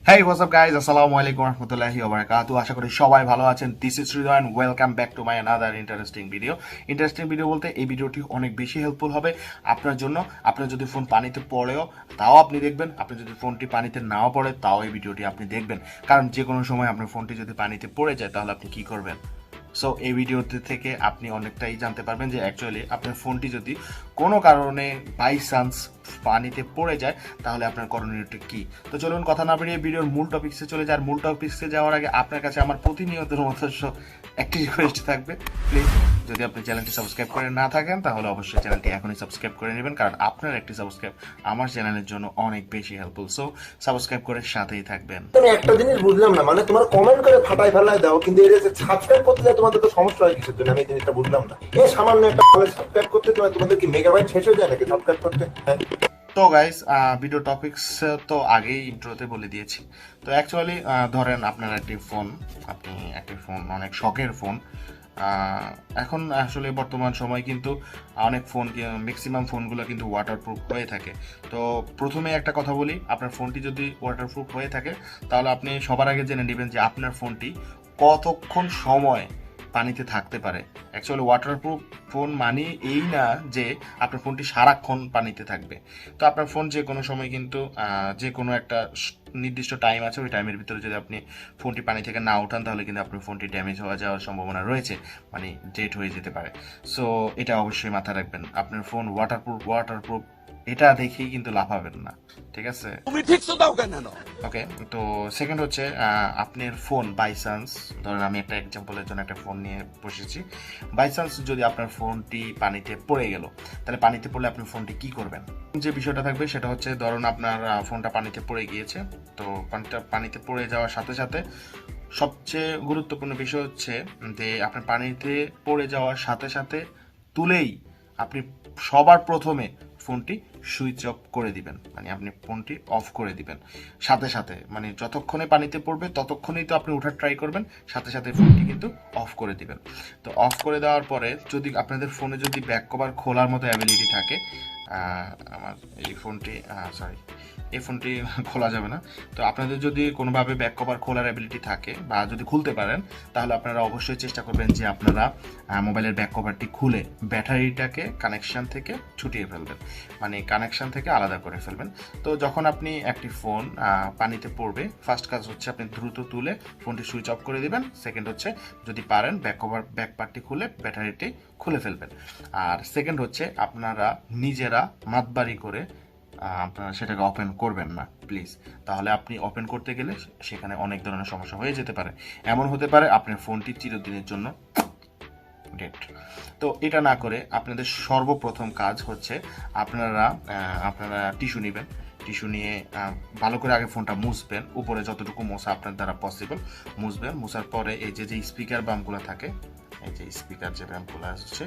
Hey, what's up guys? Assalamu alaikum warahmatullahi wabarakatuh. আশা করি সবাই ভালো আছেন। This is Sridhar and welcome back to my another interesting video. Interesting video বলতে এই ভিডিওটি অনেক বেশি হেল্পফুল হবে আপনার জন্য। আপনার যদি ফোন পানিতে পড়েও তাও আপনি দেখবেন, আপনি যদি ফোনটি পানিতে নাও পড়ে তাও এই ভিডিওটি আপনি দেখবেন, কারণ যে কোনো সময় আপনার ফোনটি যদি পানিতে পড়ে যায় তাহলে আপনি কি করবেন। সো এই ভিডিওতে থেকে আপনি অনেকটাই জানতে পারবেন যে অ্যাকচুয়ালি আপনার ফোনটি যদি কোনো কারণে বাই চান্স পানিতে পড়ে যায় তাহলে আপনার করণীয়টা কি। তো চলুন কথা না বেরিয়ে ভিডিওর মূল টপিক্সে চলে যায়। মূল টপিক্সে যাওয়ার আগে আপনার কাছে আমার প্রতিনিয়তের মতো একটি রিকোয়েস্ট থাকবে, প্লিজ যদি আপনি চ্যানেলটি সাবস্ক্রাইব করে না থাকেন তাহলে অবশ্যই চ্যানেলটি এখনই সাবস্ক্রাইব করে নেবেন, কারণ আপনার একটি সাবস্ক্রাইব আমার চ্যানেলের জন্য অনেক বেশি হেল্পফুল। সো সাবস্ক্রাইব করে সাথেই থাকবেন। আমি একটা জিনিস বুঝলাম না, মানে তোমার কমেন্ট করে ফাটাই ফেলাই দাও, কিন্তু এর যে সাবস্ক্রাইব করতে যায় তোমাদের তো সমস্যা হয় কিসের জন্য? আমি এই জিনিসটা বুঝলাম না। এই সামান্য একটা সাবস্ক্রাইব করতে তোমাদের কি মেগাবাইট শেষ হয়ে যায় নাকি সাবস্ক্রাইব করতে? হ্যাঁ, তো গাইস, ভিডিও টপিক্স তো আগেই ইন্ট্রোতে বলে দিয়েছি। তো অ্যাকচুয়ালি ধরেন আপনার একটি ফোন, অনেক শখের ফোন। এখন আসলে বর্তমান সময় কিন্তু অনেক ফোন, ম্যাক্সিমাম ফোনগুলো কিন্তু ওয়াটারপ্রুফ হয়ে থাকে। তো প্রথমে একটা কথা বলি, আপনার ফোনটি যদি ওয়াটারপ্রুফ হয়ে থাকে তাহলে আপনি সবার আগে জেনে নেবেন যে আপনার ফোনটি কতক্ষণ সময় পানিতে থাকতে পারে। অ্যাকচুয়ালি ওয়াটারপ্রুফ ফোন মানে এই না যে আপনার ফোনটি সারাক্ষণ পানিতে থাকবে। তো আপনার ফোন যে কোনো সময় কিন্তু যে কোনো একটা নির্দিষ্ট টাইম আছে, ওই টাইমের ভিতরে যদি আপনি ফোনটি পানি থেকে না ওঠান তাহলে কিন্তু আপনার ফোনটি ড্যামেজ হয়ে যাওয়ার সম্ভাবনা রয়েছে, মানে ডেড হয়ে যেতে পারে। সো এটা অবশ্যই মাথায় রাখবেন, আপনার ফোন ওয়াটারপ্রুফ এটা দেখেই কিন্তু লাফাবেন না, ঠিক আছে? তুমি ঠিক তো দাও কেন? ওকে, তো সেকেন্ড হচ্ছে আপনার ফোন বাই চান্স, ধরেন আমি একটা এক্সাম্পলের জন্য একটা ফোন নিয়ে বসেছি। বাই চান্স যদি আপনার ফোনটি পানিতে পড়ে গেল, তাহলে পানিতে পড়লে আপনি ফোনটি কি করবেন? যে বিষয়টা থাকবে সেটা হচ্ছে, ধরুন আপনার ফোনটা পানিতে পড়ে গিয়েছে। তো পানিতে পড়ে যাওয়ার সাথে সাথে সবচেয়ে গুরুত্বপূর্ণ বিষয় হচ্ছে যে আপনার পানিতে পড়ে যাওয়ার সাথে সাথে তুলেই আপনি সবার প্রথমে ফোনটি সুইচ অফ করে দিবেন, মানে আপনি ফোনটি অফ করে দিবেন সাথে সাথে। মানে যতক্ষণে পানিতে পড়বে ততক্ষণেই তো আপনি ওঠার ট্রাই করবেন, সাথে সাথে ফোনটি কিন্তু অফ করে দিবেন। তো অফ করে দেওয়ার পরে যদি আপনাদের ফোনে যদি ব্যাক কভার খোলার মতো অ্যাবিলিটি থাকে, আমার এই ফোনটি এই ফোনটি খোলা যাবে না। তো আপনাদের যদি কোনোভাবে ব্যাক কভার খোলার অ্যাবিলিটি থাকে বা যদি খুলতে পারেন তাহলে আপনারা অবশ্যই চেষ্টা করবেন যে আপনারা মোবাইলের ব্যাক কভারটি খুলে ব্যাটারিটাকে কানেকশান থেকে ছুটিয়ে ফেলবেন, মানে কানেকশান থেকে আলাদা করে ফেলবেন। তো যখন আপনি একটি ফোন পানিতে পড়বে, ফার্স্ট কাজ হচ্ছে আপনি দ্রুত তুলে ফোনটি সুইচ অফ করে দিবেন। সেকেন্ড হচ্ছে যদি পারেন ব্যাক পার্টটি খুলে ব্যাটারিটি খুলে ফেলবেন। আর সেকেন্ড হচ্ছে আপনারা নিজেরা মাতবাড়ি করে আপনারা সেটাকে ওপেন করবেন না প্লিজ, তাহলে আপনি ওপেন করতে গেলে সেখানে অনেক ধরনের সমস্যা হয়ে যেতে পারে। এমন হতে পারে আপনার ফোনটি চিরদিনের জন্য ডেড। তো এটা না করে আপনাদের সর্বপ্রথম কাজ হচ্ছে আপনারা টিস্যু নেবেন। টিস্যু নিয়ে ভালো করে আগে ফোনটা মুছবেন, উপরে যতটুকু মোছা আপনার দ্বারা পসিবল মুছবেন। মোছার পরে এই যে স্পিকার বামগুলো থাকে, এই যে স্পিকার যে র্যাম্পগুলো আসছে,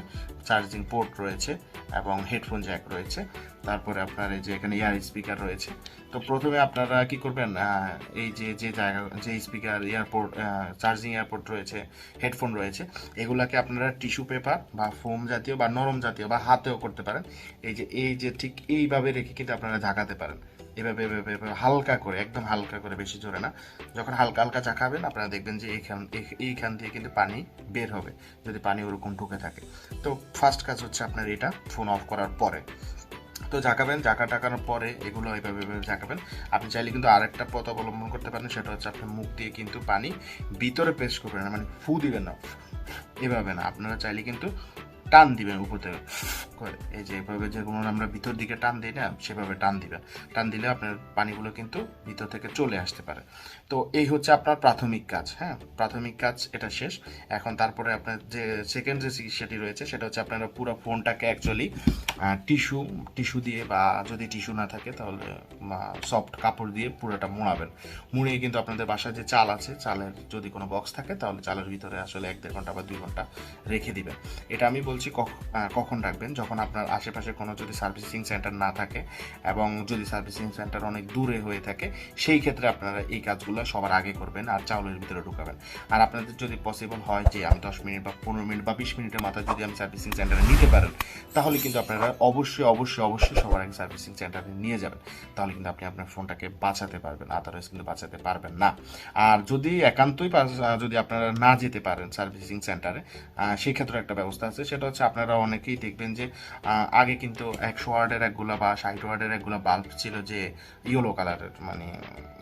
চার্জিং পোর্ট রয়েছে এবং হেডফোন জ্যাক রয়েছে, তারপরে আপনার এই যে এখানে ইয়ার স্পিকার রয়েছে। তো প্রথমে আপনারা কি করবেন, এই যে জায়গা, যে স্পিকার, এয়ারপোর্ট, চার্জিং এয়ারপোর্ট রয়েছে, হেডফোন রয়েছে, এগুলাকে আপনারা টিস্যু পেপার বা ফোম জাতীয় বা নরম জাতীয় বা হাতেও করতে পারেন, এই যে ঠিক এইভাবে রেখে কিন্তু আপনারা ঝাঁকাতে পারেন। এভাবে হালকা করে, একদম হালকা করে, বেশি জোরে না। যখন হালকা হালকা ঝাঁকাবেন আপনারা দেখবেন যে এইখান দিয়ে কিন্তু পানি বের হবে, যদি পানি ওরকম ঢুকে থাকে। তো ফার্স্ট কাজ হচ্ছে আপনার এটা ফোন অফ করার পরে তো ঝাঁকাবেন। টাকানোর পরে এগুলো এভাবে ঝাঁকাবেন। আপনি চাইলে কিন্তু আরেকটা পথ অবলম্বন করতে পারেন, সেটা হচ্ছে আপনি মুখ দিয়ে কিন্তু পানি ভিতরে প্রেস করবেন না, মানে ফু দিবেন না, এভাবে না। আপনারা চাইলে কিন্তু টান দিবেন উপর থেকে করে, এই যে এভাবে যেগুলো আমরা ভিতর দিকে টান দিই না, সেভাবে টান দিবেন। টান দিলে আপনার পানিগুলো কিন্তু ভিতর থেকে চলে আসতে পারে। তো এই হচ্ছে আপনার প্রাথমিক কাজ। হ্যাঁ, প্রাথমিক কাজ এটা শেষ। এখন তারপরে আপনার যে সেকেন্ড যে চিকিৎসাটি রয়েছে সেটা হচ্ছে আপনারা পুরো ফোনটাকে অ্যাকচুয়ালি টিস্যু দিয়ে, বা যদি টিস্যু না থাকে তাহলে সফট কাপড় দিয়ে পুরোটা মোড়াবেন। মুড়িয়ে কিন্তু আপনাদের বাসায় যে চাল আছে, চালের যদি কোনো বক্স থাকে তাহলে চালের ভিতরে আসলে 1-1.5 ঘন্টা বা 2 ঘন্টা রেখে দিবেন। এটা আমি বলছি বলছি কখন রাখবেন, যখন আপনার আশেপাশে কোনো যদি সার্ভিসিং সেন্টার না থাকে এবং যদি সার্ভিসিং সেন্টার অনেক দূরে হয়ে থাকে, সেই ক্ষেত্রে আপনারা এই কাজগুলো সবার আগে করবেন আর চাউলের ভিতরে ঢুকাবেন। আর আপনাদের যদি পসিবল হয় যে আমি 10 মিনিট বা 15 মিনিট বা 20 মিনিটের মাথায় যদি আমি সার্ভিসিং সেন্টারে নিতে পারেন, তাহলে কিন্তু আপনারা অবশ্যই সবার আগে সার্ভিসিং সেন্টারে নিয়ে যাবেন। তাহলে কিন্তু আপনি আপনার ফোনটাকে বাঁচাতে পারবেন, আদারওয়াইজ কিন্তু বাঁচাতে পারবেন না। আর যদি একান্তই যদি আপনারা না যেতে পারেন সার্ভিসিং সেন্টারে, সেই ক্ষেত্রে একটা ব্যবস্থা আছে। সেটা হচ্ছে আপনারা অনেকেই দেখবেন যে আগে কিন্তু 100 ওয়াটের একগুলা বা 60 ওয়াটের একগুলা বাল্ব ছিল যে ইয়েলো কালারের, মানে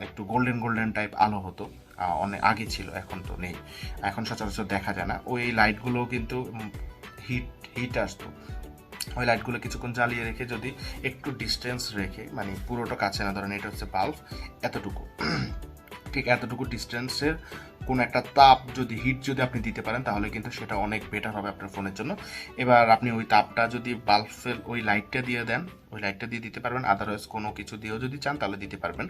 একটু গোল্ডেন টাইপ আলো হতো, অনেক আগে ছিল, এখন তো নেই, এখন সচরাচর দেখা যায় না। ওই লাইটগুলো কিন্তু হিট আসতো, ওই লাইটগুলো কিছুক্ষণ জ্বালিয়ে রেখে যদি একটু ডিস্টেন্স রেখে, মানে পুরোটা কাছে না, ধরেন এটা হচ্ছে বাল্ব এতটুকু, ঠিক এতটুকু ডিস্টেন্সের কোনো একটা তাপ যদি হিট যদি আপনি দিতে পারেন, তাহলে কিন্তু সেটা অনেক বেটার হবে আপনার ফোনের জন্য। এবার আপনি ওই তাপটা যদি বাল্বের ওই লাইটটা দিয়ে দেন, ওই লাইটটা দিয়ে দিতে পারবেন, আদারওয়াইজ কোনো কিছু দিয়েও যদি চান তাহলে দিতে পারবেন।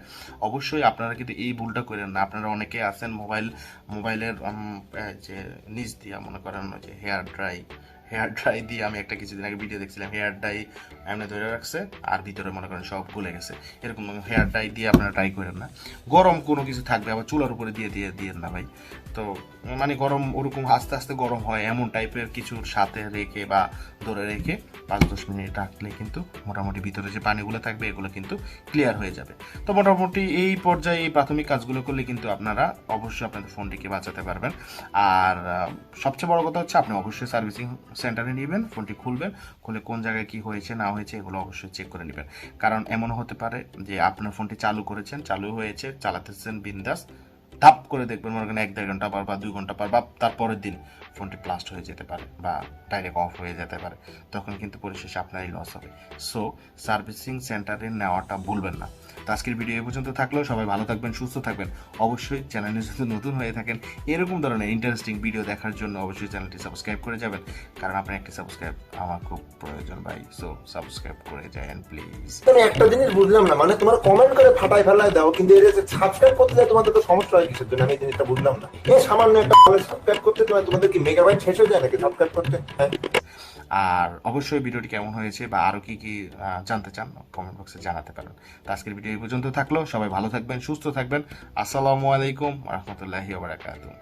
অবশ্যই আপনারা কিন্তু এই ভুলটা করেন না। আপনারা অনেকে আছেন মোবাইলের যে নিচ দিয়া মনে করেন যে হেয়ার ড্রাই দিয়ে, আমি একটা কিছুদিন আগে ভিডিও দেখছিলাম, হেয়ার ড্রাই এমনি ধরে রাখছে আর ভিতরে মনে করেন সব গলে গেছে, এরকম হেয়ার ড্রাই দিয়ে আপনারা ট্রাই করেন না। গরম কোনো কিছু থাকবে আবার চুলার উপরে দিয়ে না ভাই। তো মানে গরম ওরকম আস্তে আস্তে গরম হয় এমন টাইপের কিছুর সাথে রেখে বা ধরে রেখে 5-10 মিনিট রাখলে কিন্তু মোটামুটি ভিতরে যে পানিগুলো থাকবে এগুলো কিন্তু ক্লিয়ার হয়ে যাবে। তো মোটামুটি এই পর্যায়ে এই প্রাথমিক কাজগুলো করলে কিন্তু আপনারা অবশ্যই আপনাদের ফোনটিকে বাঁচাতে পারবেন। আর সবচেয়ে বড় কথা হচ্ছে আপনি অবশ্যই সার্ভিসিং সেন্টারে নেবেন, ফোনটি খুলবেন, খুলে কোন জায়গায় কি হয়েছে না হয়েছে এগুলো অবশ্যই চেক করে নেবেন। কারণ এমন হতে পারে যে আপনার ফোনটি চালু করেছেন, চালু হয়েছে, চালাতেছেন বিন্দাস, ধাপ করে দেখবেন মনে করেন 1-1.5 ঘন্টা পর বা 2 ঘন্টা পর বা তারপরের দিন ফোনটি ব্লাস্ট হয়ে যেতে পারে বা ডাইরেক্ট অফ হয়ে যেতে পারে, তখন কিন্তু পরিশেষে আপনারই লস হবে। সো সার্ভিসিং সেন্টারে নেওয়াটা ভুলবেন না। তো আজকের ভিডিও এই পর্যন্ত থাকলেও সবাই ভালো থাকবেন, সুস্থ থাকবেন। অবশ্যই চ্যানেলে যদি নতুন হয়ে থাকেন, এরকম ধরনের ইন্টারেস্টিং ভিডিও দেখার জন্য অবশ্যই চ্যানেলটি সাবস্ক্রাইব করে যাবেন, কারণ আপনার একটি সাবস্ক্রাইব আমার খুব প্রয়োজন ভাই। সো সাবস্ক্রাইব করে যাবেন প্লিজ। আমি একটা জিনিস বুঝলাম না, মানে তোমরা কমেন্ট করে ফাটাই ফেলায় দাও, কিন্তু এর সাবস্ক্রাইব করতে যায় তোমাদের তো সমস্যা হয় কিসের জন্য? আমি এই জিনিসটা বুঝলাম না। সামান্য একটা সাবস্ক্রাইব করতে তোমাদের কি মেগাবাইট শেষ হয়ে যায় নাকি সাবস্ক্রাইব করতে? হ্যাঁ। আর অবশ্যই ভিডিওটি কেমন হয়েছে বা আরও কি কি জানতে চান কমেন্ট বক্সে জানাতে পারেন। তো আজকের ভিডিও এই পর্যন্ত থাকলো, সবাই ভালো থাকবেন, সুস্থ থাকবেন। আসসালামু আলাইকুম ওয়া রাহমাতুল্লাহি ওয়া বারাকাতুহু।